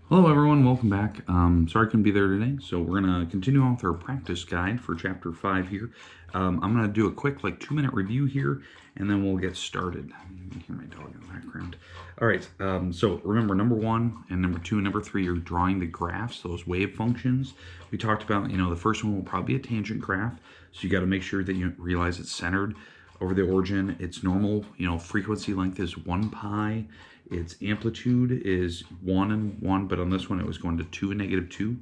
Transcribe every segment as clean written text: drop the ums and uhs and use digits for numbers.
Hello everyone, welcome back. Sorry I couldn't be there today, so we're going to continue on with our practice guide for chapter 5 here. I'm going to do a quick 2-minute review here, and then we'll get started. You can hear my dog in the background. All right, so remember number 1 and number 2 and number 3 are drawing the graphs, those wave functions. We talked about, the first one will probably be a tangent graph, so you got to make sure that you realize it's centered over the origin. Its normal, frequency length is 1 pi. Its amplitude is 1 and 1, but on this one it was going to 2 and -2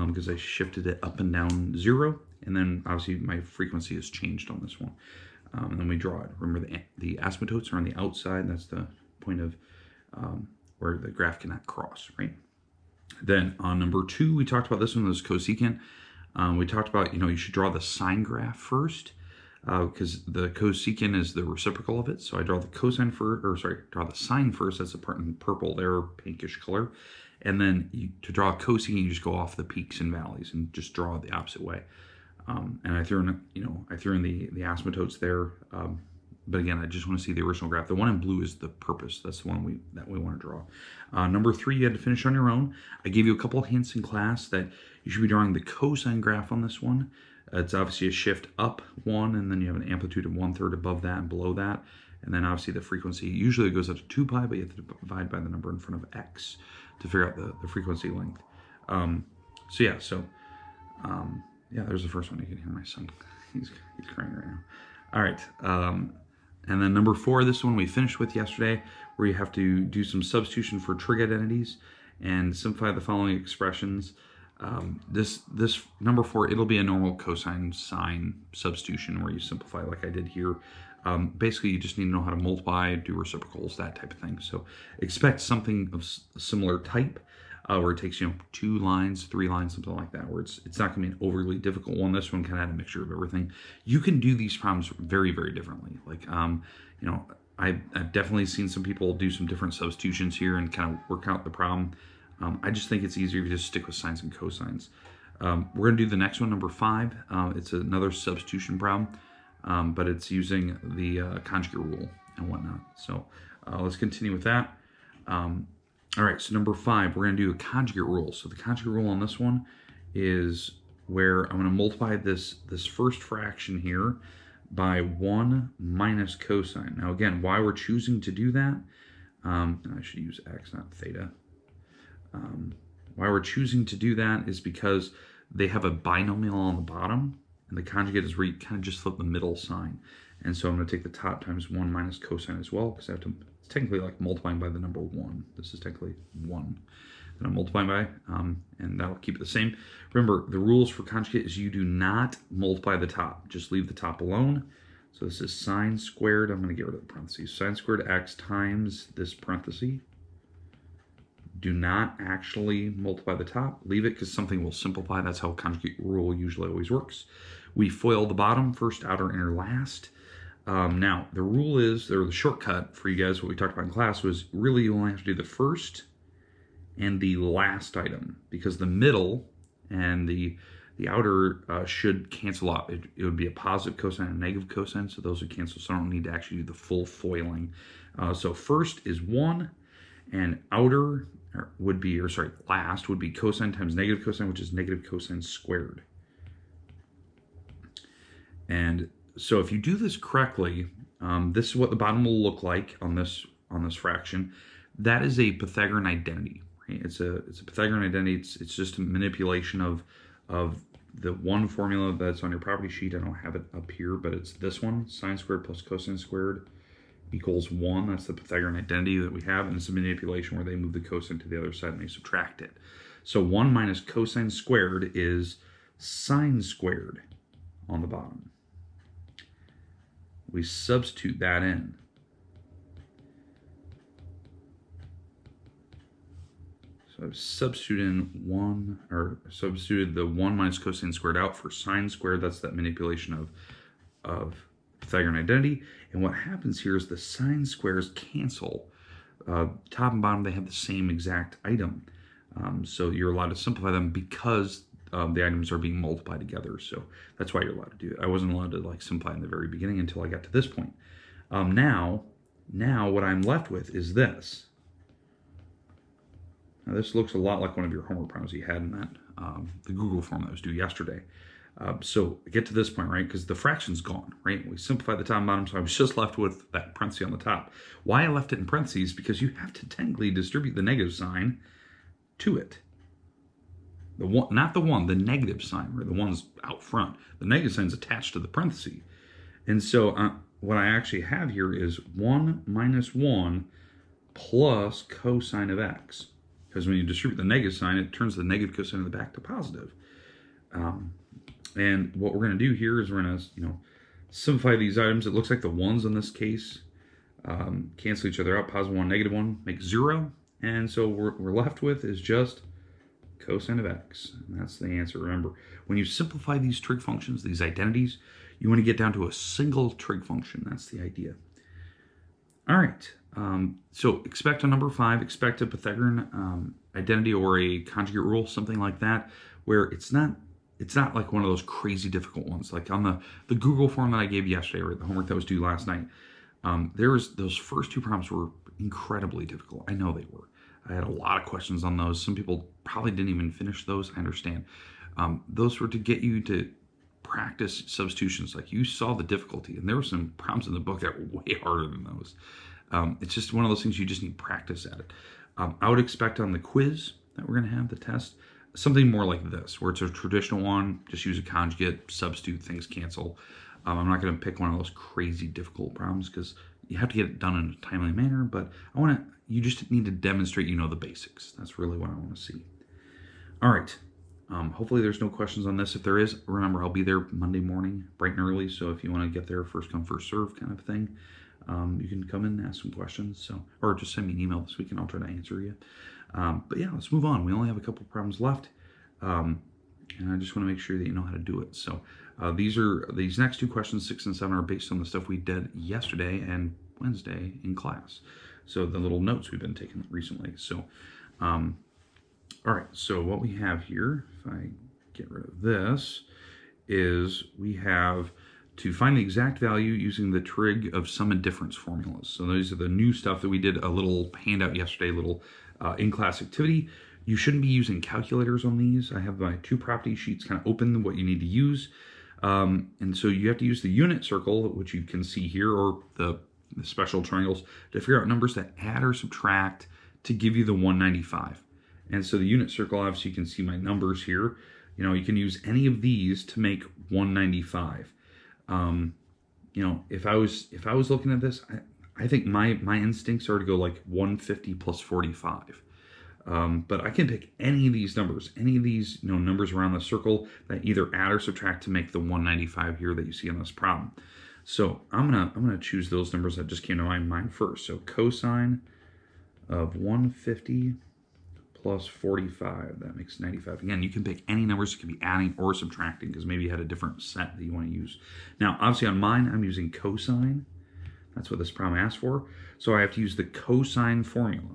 because I shifted it up and down 0. And then obviously my frequency has changed on this one. And then we draw it. Remember the asymptotes are on the outside. That's the point of where the graph cannot cross, right? Then on number 2, we talked about this one, this cosecant. We talked about, you should draw the sine graph first, because the cosecant is the reciprocal of it. So I draw the cosine first, draw the sine first. That's the part in purple there, pinkish color. And then to draw a cosecant, you just go off the peaks and valleys and just draw the opposite way. And I threw in, the asymptotes there. But again, I just want to see the original graph. The one in blue is the purpose. That's the one that we want to draw. Number 3, you had to finish on your own. I gave you a couple of hints in class that you should be drawing the cosine graph on this one. It's obviously a shift up 1, and then you have an amplitude of 1/3 above that and below that. And then obviously the frequency usually goes up to 2 pi, but you have to divide by the number in front of x to figure out the frequency length. There's the first one. You can hear my son. He's crying right now. All right. And then number 4, this one we finished with yesterday, where you have to do some substitution for trig identities and simplify the following expressions. This number 4, it'll be a normal cosine sine substitution where you simplify like I did here. Basically, you just need to know how to multiply, do reciprocals, that type of thing. So expect something of a similar type, where it takes 2 lines, 3 lines, something like that, where it's not going to be an overly difficult one. This one kind of had a mixture of everything. You can do these problems very, very differently. I've definitely seen some people do some different substitutions here and kind of work out the problem. I just think it's easier if you just stick with sines and cosines. We're going to do the next one, number 5. It's another substitution problem, but it's using the conjugate rule and whatnot. So let's continue with that. All right, so number 5, we're going to do a conjugate rule. So the conjugate rule on this one is where I'm going to multiply this first fraction here by 1 minus cosine. Now again, why we're choosing to do that, I should use x, not theta. Why we're choosing to do that is because they have a binomial on the bottom, and the conjugate is where you kind of just flip the middle sign. And so I'm going to take the top times 1 minus cosine as well, because I have to, it's technically like multiplying by the number 1. This is technically 1 that I'm multiplying by, and that'll keep it the same. Remember, the rules for conjugate is you do not multiply the top. Just leave the top alone. So this is sine squared. I'm going to get rid of the parentheses. Sine squared x times this parenthesis. Do not actually multiply the top. Leave it because something will simplify. That's how conjugate rule usually always works. We FOIL the bottom, first, outer, inner, last. Now, the rule is, or the shortcut for you guys, what we talked about in class was really you only have to do the first and the last item, because the middle and the outer should cancel out. It would be a positive cosine and a negative cosine, so those would cancel, so I don't need to actually do the full foiling. So first is 1, and outer would be, last would be cosine times negative cosine, which is negative cosine squared. And so if you do this correctly, this is what the bottom will look like on this fraction. That is a Pythagorean identity. Right? It's a Pythagorean identity. It's just a manipulation of the one formula that's on your property sheet. I don't have it up here, but it's this one: sine squared plus cosine squared equals 1. That's the Pythagorean identity that we have, and it's a manipulation where they move the cosine to the other side and they subtract it. So 1 minus cosine squared is sine squared on the bottom. We substitute that in. So I've substituted the 1 minus cosine squared out for sine squared. That's that manipulation of Pythagorean identity. And what happens here is the sine squares cancel. Top and bottom, they have the same exact item. So you're allowed to simplify them because the items are being multiplied together. So that's why you're allowed to do it. I wasn't allowed to simplify in the very beginning until I got to this point. Now what I'm left with is this. Now this looks a lot like one of your homework problems you had in that the Google form that was due yesterday. So get to this point, right? Because the fraction's gone, right? We simplified the top and bottom, so I was just left with that parenthesis on the top. Why I left it in parentheses? Because you have to technically distribute the negative sign to it. The one, not the one, the negative sign, where the one's out front. The negative sign's attached to the parenthesis. And so what I actually have here is 1 minus 1 plus cosine of x. Because when you distribute the negative sign, it turns the negative cosine of the back to positive. And what we're going to do here is we're going to, simplify these items. It looks like the ones in this case cancel each other out. Positive 1, negative 1 makes 0. And so what we're left with is just cosine of x. And that's the answer. Remember, when you simplify these trig functions, these identities, you want to get down to a single trig function. That's the idea. All right. So expect on number 5, expect a Pythagorean identity or a conjugate rule, something like that, where it's not like one of those crazy difficult ones. Like on the Google form that I gave yesterday, or the homework that was due last night, those first 2 problems were incredibly difficult. I know they were. I had a lot of questions on those. Some people probably didn't even finish those. I understand. Those were to get you to practice substitutions. Like you saw the difficulty, and there were some problems in the book that were way harder than those. It's just one of those things you just need practice at it. I would expect on the quiz that we're going to have, the test, something more like this, where it's a traditional one, just use a conjugate, substitute, things cancel. I'm not going to pick one of those crazy difficult problems because you have to get it done in a timely manner, but you just need to demonstrate you know the basics. That's really what I want to see. All right. Hopefully there's no questions on this. If there is, remember I'll be there Monday morning, bright and early, so if you want to get there first come, first serve kind of thing, you can come in and ask some questions, or just send me an email this week and I'll try to answer you. But yeah, let's move on. We only have a couple problems left, and I just want to make sure that you know how to do it. So these next 2 questions, 6 and 7, are based on the stuff we did yesterday and Wednesday in class. So the little notes we've been taking recently. So, all right, so what we have here, if I get rid of this, is we have to find the exact value using the trig of sum and difference formulas. So those are the new stuff that we did a little handout yesterday, little in-class activity. You shouldn't be using calculators on these. I have my 2 property sheets kind of open, what you need to use. And so you have to use the unit circle, which you can see here, or the special triangles, to figure out numbers that add or subtract to give you the 195. And so the unit circle, obviously you can see my numbers here. You can use any of these to make 195. If I was looking at this, I think my instincts are to go like 150 plus 45. But I can pick any of these numbers, numbers around the circle that either add or subtract to make the 195 here that you see in this problem. So I'm gonna choose those numbers that just came to my mind first. So cosine of 150 plus 45, that makes 95. Again, you can pick any numbers. You can be adding or subtracting because maybe you had a different set that you want to use. Now, obviously on mine, I'm using cosine. That's what this problem asks for. So I have to use the cosine formula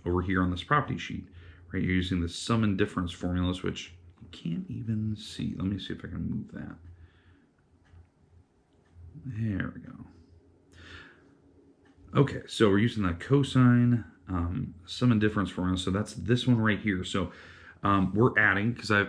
over here on this property sheet, right? You're using the sum and difference formulas, which you can't even see. Let me see if I can move that. There we go. Okay, so we're using the cosine sum and difference formula. So that's this one right here. So we're adding, because I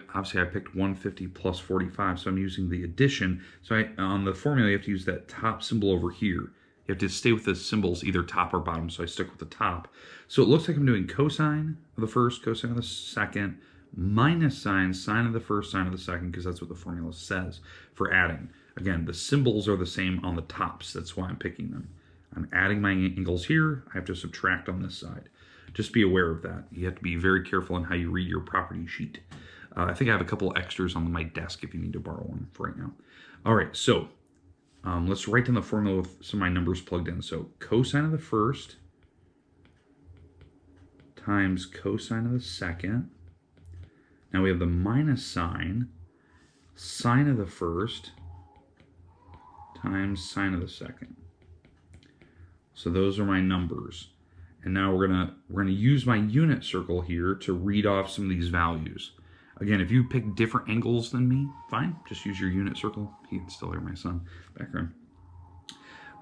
picked 150 plus 45, so I'm using the addition. So on the formula, you have to use that top symbol over here. You have to stay with the symbols, either top or bottom, so I stuck with the top. So it looks like I'm doing cosine of the first, cosine of the second, minus sine of the first, sine of the second, because that's what the formula says for adding. Again, the symbols are the same on the tops. That's why I'm picking them. I'm adding my angles here. I have to subtract on this side. Just be aware of that. You have to be very careful on how you read your property sheet. I think I have a couple extras on my desk if you need to borrow one for right now. All right, so let's write down the formula with some of my numbers plugged in. So cosine of the first times cosine of the second. Now we have the minus sine of the first times sine of the second. So those are my numbers. And now we're gonna use my unit circle here to read off some of these values. Again, if you pick different angles than me, fine, just use your unit circle. You can still hear my son background.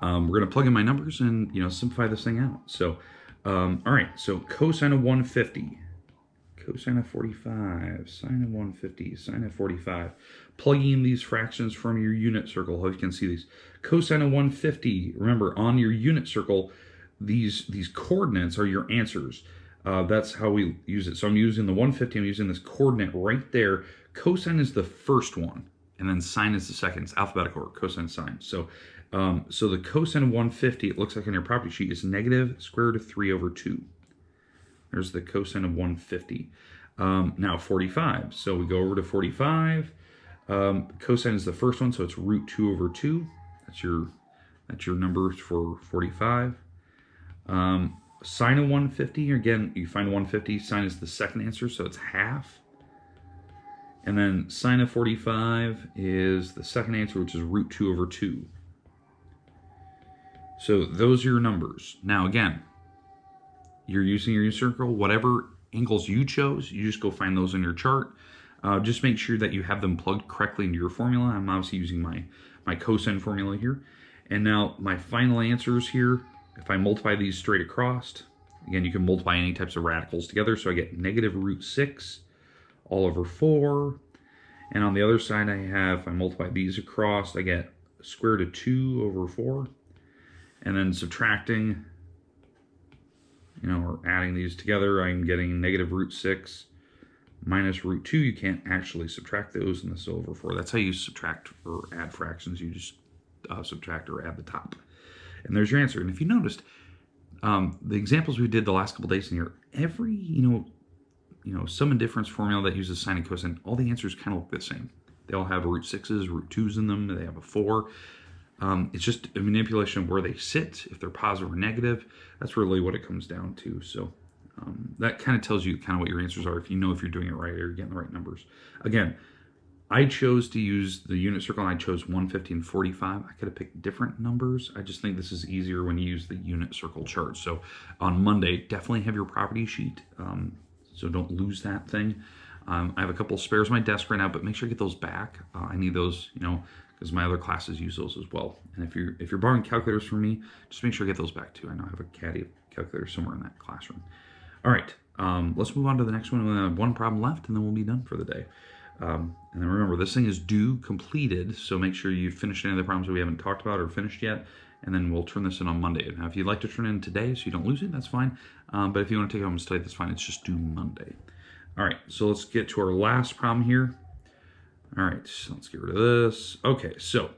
We're gonna plug in my numbers and simplify this thing out. So, all right, so cosine of 150 cosine of 45, sine of 150, sine of 45. Plugging in these fractions from your unit circle. Hope you can see these. Cosine of 150, remember, on your unit circle, these coordinates are your answers. That's how we use it. So I'm using the 150, I'm using this coordinate right there. Cosine is the first one, and then sine is the second. It's alphabetical order, cosine, sine. So the cosine of 150, it looks like on your property sheet, is negative square root of 3 over 2. There's the cosine of 150. Now 45. So we go over to 45. Cosine is the first one, so it's root 2 over 2. That's your number for 45. Sine of 150, again, you find 150. Sine is the second answer, so it's half. And then sine of 45 is the second answer, which is root 2 over 2. So those are your numbers. Now again, you're using your circle, whatever angles you chose, you just go find those in your chart. Just make sure that you have them plugged correctly into your formula. I'm obviously using my cosine formula here. And now my final answers here, if I multiply these straight across, again, you can multiply any types of radicals together. So I get negative root 6 all over 4. And on the other side, if I multiply these across, I get square root of 2 over 4. And then subtracting, or adding these together, I'm getting negative root 6 minus root 2. You can't actually subtract those, and this is over 4. That's how you subtract or add fractions. You just subtract or add the top. And there's your answer. And if you noticed, the examples we did the last couple days in here, every, sum and difference formula that uses sine and cosine, all the answers kind of look the same. They all have root 6s, root 2s in them. They have a 4. It's just a manipulation of where they sit, if they're positive or negative. That's really what it comes down to. So that kind of tells you kind of what your answers are, if you know if you're doing it right or you're getting the right numbers. Again, I chose to use the unit circle, and I chose 150 and 45. I could have picked different numbers. I just think this is easier when you use the unit circle chart. So on Monday, definitely have your property sheet, so don't lose that thing. I have a couple of spares on my desk right now, but make sure you get those back. I need those, because my other classes use those as well. And if you're borrowing calculators from me, just make sure you get those back too. I know I have a caddy calculator somewhere in that classroom. All right, let's move on to the next one. We have one problem left, and then we'll be done for the day. And then remember, this thing is due completed, so make sure you finish any of the problems that we haven't talked about or finished yet, and then we'll turn this in on Monday. Now, if you'd like to turn it in today so you don't lose it, that's fine. But if you want to take it home and study, that's fine. It's just due Monday. All right, so let's get to our last problem here. All right, so let's get rid of this. Okay, so,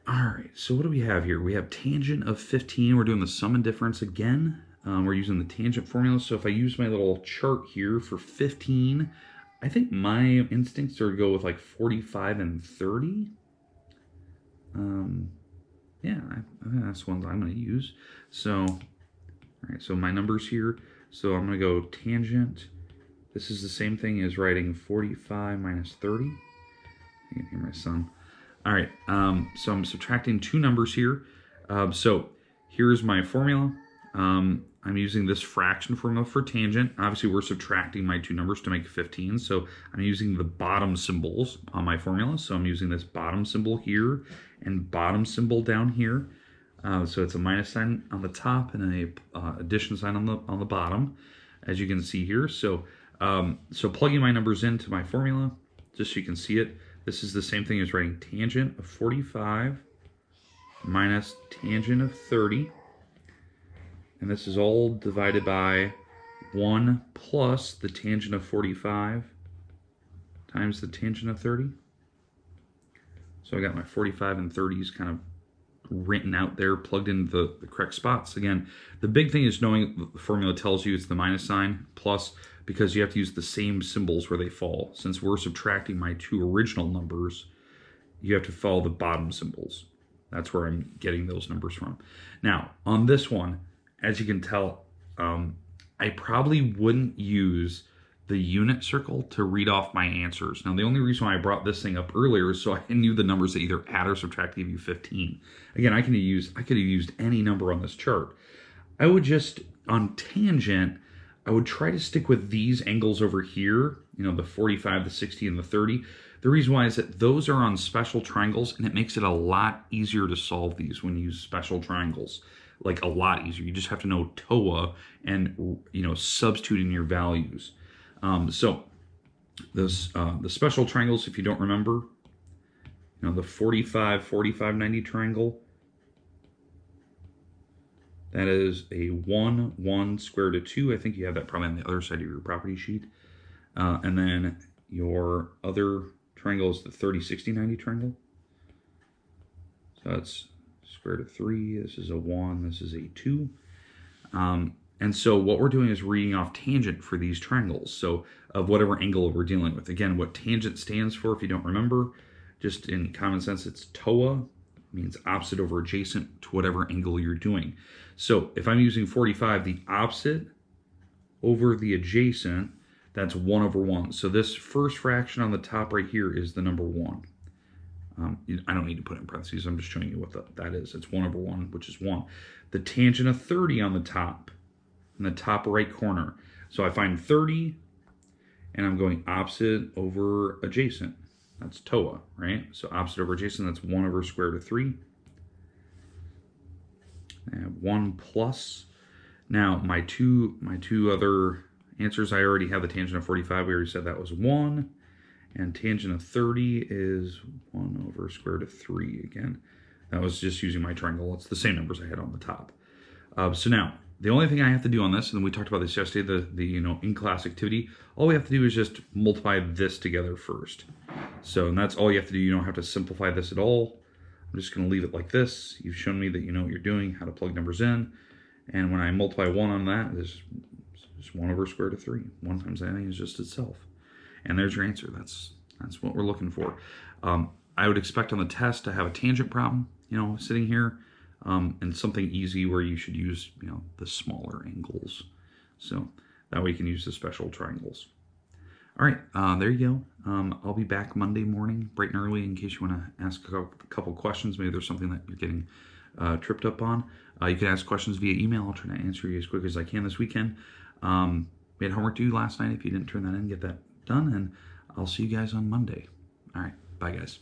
all right, so what do we have here? We have tangent of 15. We're doing the sum and difference again. We're using the tangent formula. So if I use my little chart here for 15, I think my instincts are to go with like 45 and 30. Yeah, I think that's the ones I'm going to use. So, all right, so my numbers here. So I'm going to go tangent. This is the same thing as writing 45 minus 30. You can hear my son. All right, so I'm subtracting two numbers here. So here's my formula. I'm using this fraction formula for tangent. Obviously, we're subtracting my two numbers to make 15. So I'm using the bottom symbols on my formula. So I'm using this bottom symbol here and bottom symbol down here. So it's a minus sign on the top and a addition sign on the bottom, as you can see here. So plugging my numbers into my formula, just so you can see it, this is the same thing as writing tangent of 45 minus tangent of 30. And this is all divided by 1 plus the tangent of 45 times the tangent of 30. So I got my 45 and 30s kind of written out there, plugged into the correct spots. Again, the big thing is knowing the formula tells you it's the minus sign plus, because you have to use the same symbols where they fall. Since we're subtracting my two original numbers, you have to follow the bottom symbols. That's where I'm getting those numbers from. Now, on this one, as you can tell, I probably wouldn't use the unit circle to read off my answers. Now, the only reason why I brought this thing up earlier is so I knew the numbers that either add or subtract to give you 15. Again, I could have used any number on this chart. I would just, on tangent, I would try to stick with these angles over here, the 45, the 60, and the 30. The reason why is that those are on special triangles, and it makes it a lot easier to solve these when you use special triangles. like a lot easier. You just have to know TOA and, you know, substitute in your values. So this, the special triangles, if you don't remember, you know, the 45, 45, 90 triangle, that is a 1, 1, square root of 2. I think you have that probably on the other side of your property sheet. And then your other triangle is the 30, 60, 90 triangle. So that's square root of 3. This is a 1. This is a 2. And so what we're doing is reading off tangent for these triangles. So of whatever angle we're dealing with. Again, what tangent stands for, if you don't remember, just in common sense, it's TOA. Means opposite over adjacent to whatever angle you're doing. So if I'm using 45, the opposite over the adjacent, that's 1 over 1. So this first fraction on the top right here is the number 1. I don't need to put it in parentheses. I'm just showing you what that is. It's 1 over 1, which is 1. The tangent of 30 on the top, in the top right corner. So I find 30, and I'm going opposite over adjacent. That's TOA, right? So opposite over adjacent, that's 1 over square root of 3. And 1 plus. Now, my two other answers, I already have the tangent of 45. We already said that was 1. And tangent of 30 is 1 over square root of 3 again. That was just using my triangle. It's the same numbers I had on the top. So now, the only thing I have to do on this, and we talked about this yesterday, the you know, in-class activity, all we have to do is just multiply this together first. So, and that's all you have to do. You don't have to simplify this at all. I'm just going to leave it like this. You've shown me that you know what you're doing, how to plug numbers in. And when I multiply 1 on that, it's just 1 over square root of 3. 1 times anything is just itself. And there's your answer. That's what we're looking for. I would expect on the test to have a tangent problem, you know, sitting here. And something easy where you should use, you know, the smaller angles. So that way you can use the special triangles. All right, there you go. I'll be back Monday morning, bright and early, in case you want to ask a couple questions. Maybe there's something that you're getting tripped up on. You can ask questions via email. I'll try to answer you as quick as I can this weekend. We had homework due last night. If you didn't turn that in, get that done. And I'll see you guys on Monday. All right, bye, guys.